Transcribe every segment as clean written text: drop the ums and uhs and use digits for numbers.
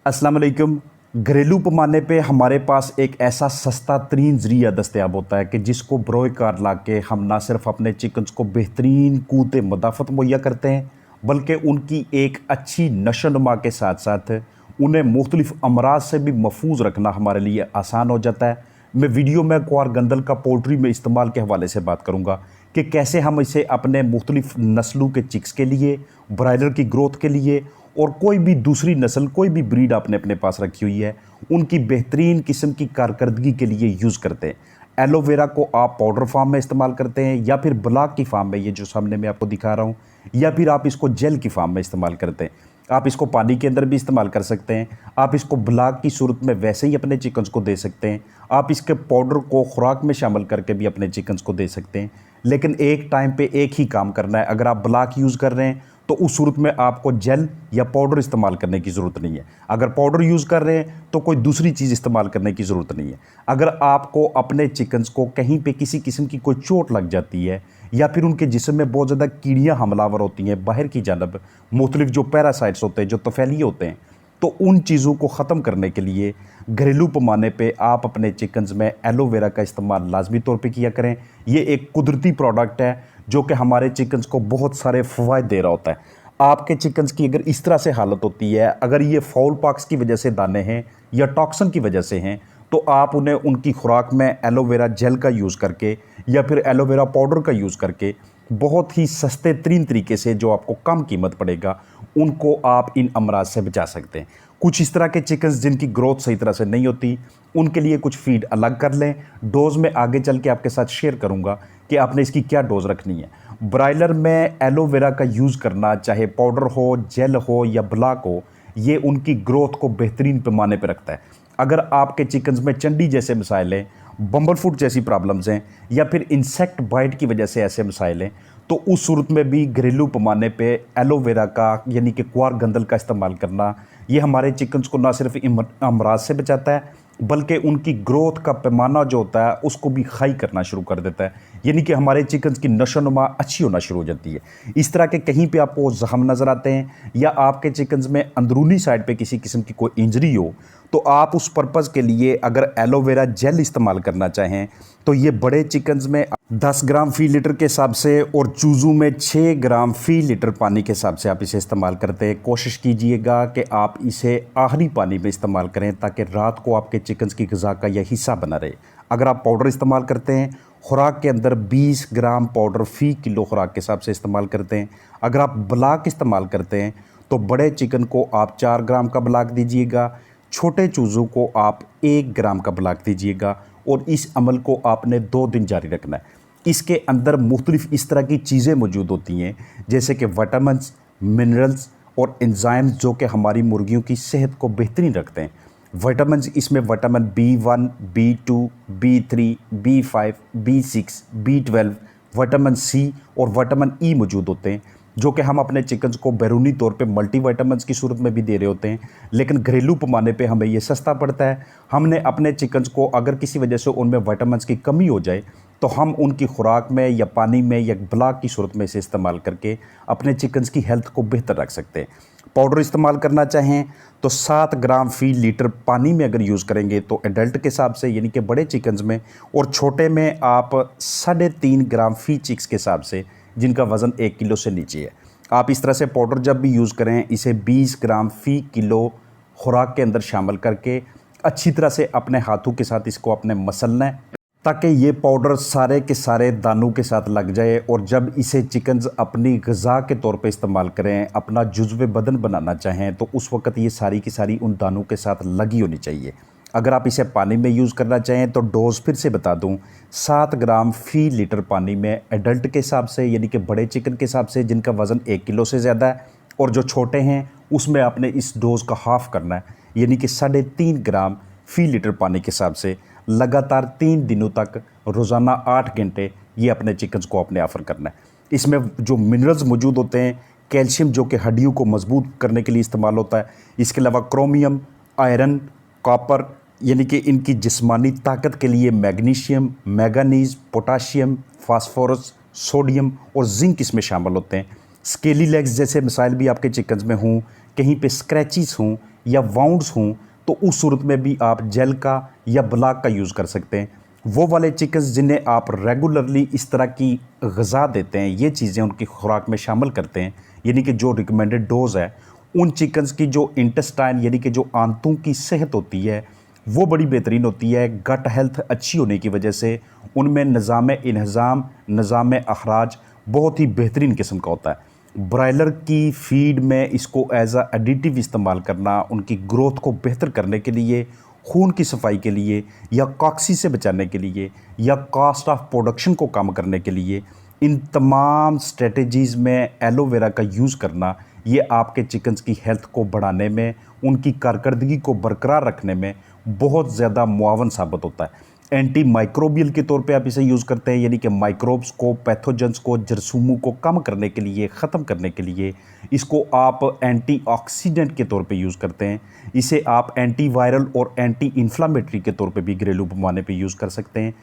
अस्सलाम वालेकुम। घरेलू पैमाने पे हमारे पास एक ऐसा सस्ता तरीन ज़रिया दस्तयाब होता है कि जिसको बरोए कार ला के हम ना सिर्फ अपने चिकन्स को बेहतरीन क़ुव्वत मदाफ़त मुहैया करते हैं, बल्कि उनकी एक अच्छी नशोनुमा के साथ साथ उन्हें मुख्तलिफ़ अमराज से भी महफूज रखना हमारे लिए आसान हो जाता है। मैं वीडियो में क्वार गंदल का पोल्ट्री में इस्तेमाल के हवाले से बात करूँगा कि कैसे हम इसे अपने मुख्तलिफ़ नस्लों के चिक्स के लिए, ब्रायलर की ग्रोथ के लिए और कोई भी दूसरी नस्ल, कोई भी ब्रीड आपने अपने पास रखी हुई है, उनकी बेहतरीन किस्म की कारकर्दगी के लिए यूज़ करते हैं। एलोवेरा को आप पाउडर फार्म में इस्तेमाल करते हैं या फिर ब्लॉक की फार्म में, ये जो सामने मैं आपको दिखा रहा हूँ, या फिर आप इसको जेल की फार्म में इस्तेमाल करते हैं। आप इसको पानी के अंदर भी इस्तेमाल कर सकते हैं। आप इसको ब्लॉक की सूरत में वैसे ही अपने चिकन्स को दे सकते हैं। आप इसके पाउडर को खुराक में शामिल करके भी अपने चिकन्स को दे सकते हैं। लेकिन एक टाइम पे एक ही काम करना है। अगर आप ब्लॉक यूज़ कर रहे हैं तो उस सूरत में आपको जेल या पाउडर इस्तेमाल करने की ज़रूरत नहीं है। अगर पाउडर यूज़ कर रहे हैं तो कोई दूसरी चीज़ इस्तेमाल करने की ज़रूरत नहीं है। अगर आपको अपने चिकन्स को कहीं पे किसी किस्म की कोई चोट लग जाती है या फिर उनके जिस्म में बहुत ज़्यादा कीड़ियाँ हमलावर होती हैं बाहर की जानब, मुख्तलिफ जो पैरासाइट्स होते हैं, जो तफैली होते हैं, तो उन चीज़ों को ख़त्म करने के लिए घरेलू पैमाने पे आप अपने चिकन्स में एलोवेरा का इस्तेमाल लाजमी तौर पे किया करें। ये एक कुदरती प्रोडक्ट है जो कि हमारे चिकन्स को बहुत सारे फ़वाइद दे रहा होता है। आपके चिकन्स की अगर इस तरह से हालत होती है, अगर ये फाउल पॉक्स की वजह से दाने हैं या टॉक्सन की वजह से हैं, तो आप उन्हें उनकी खुराक में एलोवेरा जेल का यूज़ करके या फिर एलोवेरा पाउडर का यूज़ करके बहुत ही सस्ते तरीन तरीके से, जो आपको कम कीमत पड़ेगा, उनको आप इन अमराज से बचा सकते हैं। कुछ इस तरह के चिकन्स जिनकी ग्रोथ सही तरह से नहीं होती, उनके लिए कुछ फीड अलग कर लें। डोज़ में आगे चल के आपके साथ शेयर करूंगा कि आपने इसकी क्या डोज़ रखनी है। ब्रायलर में एलोवेरा का यूज़ करना, चाहे पाउडर हो, जेल हो या ब्लॉक हो, ये उनकी ग्रोथ को बेहतरीन पैमाने पर रखता है। अगर आपके चिकन्स में चंडी जैसे मसाइल हैं, बम्बल फुट जैसी प्रॉब्लम्स हैं या फिर इंसेक्ट बाइट की वजह से ऐसे मसाइल हैं, तो उस सूरत में भी घरेलू पैमाने पे एलोवेरा का यानी कि क्वार गंदल का इस्तेमाल करना, ये हमारे चिकन्स को ना सिर्फ अमराज से बचाता है, बल्कि उनकी ग्रोथ का पैमाना जो होता है उसको भी हाई करना शुरू कर देता है। यानी कि हमारे चिकन्स की नशोनुमा अच्छी होना शुरू हो जाती है। इस तरह के कहीं पे आपको ज़ख्म नज़र आते हैं या आपके चिकन्स में अंदरूनी साइड पे किसी किस्म की कोई इंजरी हो, तो आप उस पर्पज़ के लिए अगर एलोवेरा जेल इस्तेमाल करना चाहें तो ये बड़े चिकन्स में 10 ग्राम फ़ी लीटर के हिसाब से और चूज़ों में 6 ग्राम फ़ी लीटर पानी के हिसाब से आप इसे इस्तेमाल करते हैं। कोशिश कीजिएगा कि आप इसे आखिरी पानी में इस्तेमाल करें ताकि रात को आपके चिकन्स की ग़िज़ा का यह हिस्सा बना रहे। अगर आप पाउडर इस्तेमाल करते हैं, खुराक के अंदर 20 ग्राम पाउडर फ़ी किलो खुराक के हिसाब से इस्तेमाल करते हैं। अगर आप ब्लॉक इस्तेमाल करते हैं तो बड़े चिकन को आप 4 ग्राम का ब्लॉक दीजिएगा, छोटे चूज़ों को आप 1 ग्राम का ब्लॉक दीजिएगा और इस अमल को आपने 2 दिन जारी रखना है। इसके अंदर मुख्तलिफ़ इस तरह की चीज़ें मौजूद होती हैं जैसे कि विटामिन्स, मिनरल्स और एंजाइम्स, जो कि हमारी मुर्गियों की सेहत को बेहतरीन रखते हैं। विटामिन्स इसमें vitamin B1, B2, B3, B5, B6, B12, vitamin C और विटामिन E मौजूद होते हैं, जो कि हम अपने चिकन्स को बैरूनी तौर पे मल्टीविटामिन्स की सूरत में भी दे रहे होते हैं। लेकिन घरेलू पैमाने पे हमें ये सस्ता पड़ता है। हमने अपने चिकन्स को अगर किसी वजह से उनमें विटामिन्स की कमी हो जाए तो हम उनकी खुराक में या पानी में या ब्लॉक की सूरत में इसे इस्तेमाल करके अपने चिकन्स की हेल्थ को बेहतर रख सकते हैं। पाउडर इस्तेमाल करना चाहें तो 7 ग्राम फ़ी लीटर पानी में अगर यूज़ करेंगे तो एडल्ट के हिसाब से, यानी कि बड़े चिकन्स में, और छोटे में आप 3.5 ग्राम फ़ी चिक्स के हिसाब से, जिनका वज़न 1 किलो से नीचे है। आप इस तरह से पाउडर जब भी यूज़ करें, इसे 20 ग्राम फ़ी किलो खुराक के अंदर शामिल करके अच्छी तरह से अपने हाथों के साथ इसको अपने मसलना है ताकि ये पाउडर सारे के सारे दानों के साथ लग जाए। और जब इसे चिकन्स अपनी ग़िज़ा के तौर पे इस्तेमाल करें, अपना जुज़्व बदन बनाना चाहें, तो उस वक़्त ये सारी की सारी उन दानों के साथ लगी होनी चाहिए। अगर आप इसे पानी में यूज़ करना चाहें तो डोज़ फिर से बता दूं, 7 ग्राम फ़ी लीटर पानी में एडल्ट के हिसाब से, यानी कि बड़े चिकन के हिसाब से जिनका वज़न 1 किलो से ज़्यादा है, और जो छोटे हैं उसमें आपने इस डोज़ का हाफ़ करना है, यानी कि 3.5 ग्राम फ़ी लीटर पानी के हिसाब से लगातार 3 दिनों तक रोज़ाना 8 घंटे ये अपने चिकन्स को आपने ऑफ़र करना है। इसमें जो मिनरल्स मौजूद होते हैं, कैल्शियम जो कि हड्डियों को मजबूत करने के लिए इस्तेमाल होता है, इसके अलावा क्रोमियम, आयरन, कॉपर, यानी कि इनकी जिस्मानी ताकत के लिए magnesium, manganese, potassium, phosphorus, sodium और जिंक इसमें शामिल होते हैं। स्केली लेग्स जैसे मसाइल भी आपके चिकन्स में हों, कहीं पे स्क्रैचेस हों या वाउंड्स हों तो उस सूरत में भी आप जेल का या ब्लॉक का यूज़ कर सकते हैं। वो वाले चिकन्स जिन्हें आप रेगुलरली इस तरह की ग़िज़ा देते हैं, ये चीज़ें उनकी खुराक में शामिल करते हैं, यानी कि जो रिकमेंडेड डोज़ है, उन चिकन्स की जो इंटेस्टाइन यानी कि जो आंतों की सेहत होती है वो बड़ी बेहतरीन होती है। गट हेल्थ अच्छी होने की वजह से उनमें निज़ाम इंहज़ाम, निज़ाम अखराज बहुत ही बेहतरीन किस्म का होता है। ब्रायलर की फ़ीड में इसको एज़ अ एडिटिव इस्तेमाल करना उनकी ग्रोथ को बेहतर करने के लिए, खून की सफाई के लिए, या कॉक्सी से बचाने के लिए, या कॉस्ट ऑफ प्रोडक्शन को कम करने के लिए, इन तमाम स्ट्रेटजीज़ में एलोवेरा का यूज़ करना ये आपके चिकन्स की हेल्थ को बढ़ाने में, उनकी कारकर्दगी को बरकरार रखने में बहुत ज़्यादा मुआवन साबित होता है। एंटी माइक्रोबियल के तौर पे आप इसे यूज़ करते हैं, यानी कि माइक्रोब्स को, पैथोजेंस को, जरासीमों को कम करने के लिए, ख़त्म करने के लिए इसको आप एंटीऑक्सीडेंट के तौर पे यूज़ करते हैं। इसे आप एंटीवायरल और एंटी इन्फ्लामेटरी के तौर पे भी घरेलू पैमाने पे यूज़ कर सकते हैं।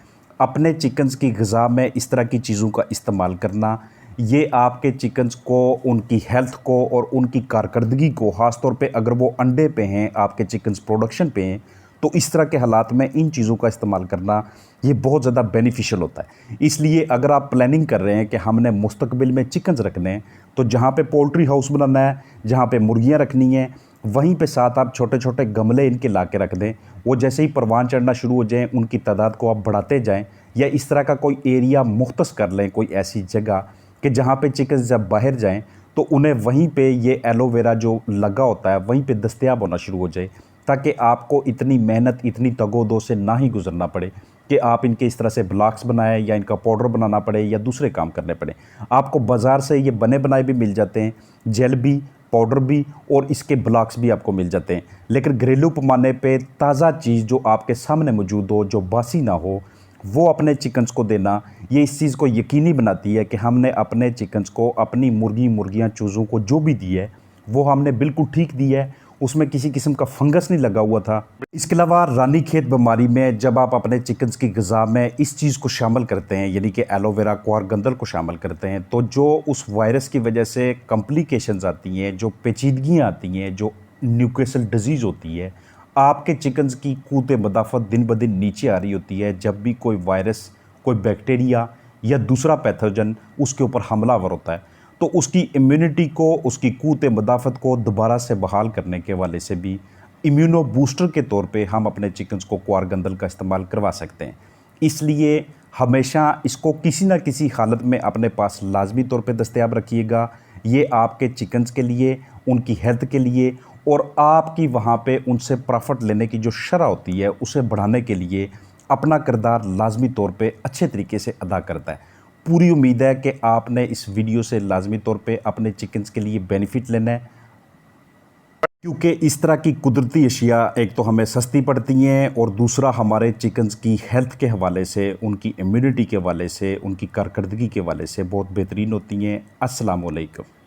अपने चिकन्स की ग़िज़ा में इस तरह की चीज़ों का इस्तेमाल करना, ये आपके चिकन्स को, उनकी हेल्थ को और उनकी कारकर्दगी को, ख़ास तौर पे अगर वो अंडे पे हैं, आपके चिकन्स प्रोडक्शन पे हैं, तो इस तरह के हालात में इन चीज़ों का इस्तेमाल करना ये बहुत ज़्यादा बेनिफिशियल होता है। इसलिए अगर आप प्लानिंग कर रहे हैं कि हमने मुस्तकबिल में चिकन्स रखने हैं, तो जहाँ पे पोल्ट्री हाउस बनाना है, जहाँ पे मुर्गियाँ रखनी हैं, वहीं पे साथ आप छोटे छोटे गमले इनके ला के रख दें। वो जैसे ही परवान चढ़ना शुरू हो जाएँ, उनकी तादाद को आप बढ़ाते जाएँ, या इस तरह का कोई एरिया मुख्तस कर लें, कोई ऐसी जगह कि जहाँ पे चिकन्स जब बाहर जाएँ तो उन्हें वहीं पे ये एलोवेरा जो लगा होता है वहीं पे दस्तयाब होना शुरू हो जाए, ताकि आपको इतनी मेहनत, इतनी तगोदो से ना ही गुजरना पड़े कि आप इनके इस तरह से ब्लॉक्स बनाएं या इनका पाउडर बनाना पड़े या दूसरे काम करने पड़े। आपको बाज़ार से ये बने बनाए भी मिल जाते हैं, जेल भी, पाउडर भी और इसके ब्लॉक्स भी आपको मिल जाते हैं। लेकिन घरेलू पैमाने पे ताज़ा चीज़ जो आपके सामने मौजूद हो, जो बासी ना हो, वो अपने चिकन्स को देना, ये इस चीज़ को यकीनी बनाती है कि हमने अपने चिकन्स को, अपनी मुर्गियाँ, चूज़ों को जो भी दी है वो हमने बिल्कुल ठीक दी है, उसमें किसी किस्म का फंगस नहीं लगा हुआ था। इसके अलावा रानीखेत बीमारी में जब आप अपने चिकन्स की ग़िज़ा में इस चीज़ को शामिल करते हैं, यानी कि एलोवेरा क्वारगंदल को शामिल करते हैं, तो जो उस वायरस की वजह से कॉम्प्लिकेशंस आती हैं, जो पेचीदगियाँ आती हैं, जो न्यूकासल डिजीज़ होती है, आपके चिकन्स की क़ुव्वत मदाफ़त दिन ब दिन नीचे आ रही होती है जब भी कोई वायरस, कोई बैक्टीरिया या दूसरा पैथोजन उसके ऊपर हमलावर होता है। तो उसकी इम्यूनिटी को, उसकी क़ुव्वत मदाफ़त को दोबारा से बहाल करने के हवाले से भी इम्यूनो बूस्टर के तौर पे हम अपने चिकन्स को क्वारगंदल का इस्तेमाल करवा सकते हैं। इसलिए हमेशा इसको किसी न किसी हालत में अपने पास लाजमी तौर पे दस्तयाब रखिएगा। ये आपके चिकन्स के लिए, उनकी हेल्थ के लिए और आपकी वहाँ पे उनसे प्रॉफ़िट लेने की जो शरह होती है उसे बढ़ाने के लिए अपना किरदार लाजमी तौर पे अच्छे तरीके से अदा करता है। पूरी उम्मीद है कि आपने इस वीडियो से लाजमी तौर पे अपने चिकन्स के लिए बेनिफिट लेना है, क्योंकि इस तरह की कुदरती अशिया एक तो हमें सस्ती पड़ती हैं और दूसरा हमारे चिकन्स की हेल्थ के हवाले से, उनकी इम्यूनिटी के हवाले से, उनकी कारकर्दगी के हवाले से बहुत बेहतरीन होती हैं। अस्सलाम वालेकुम।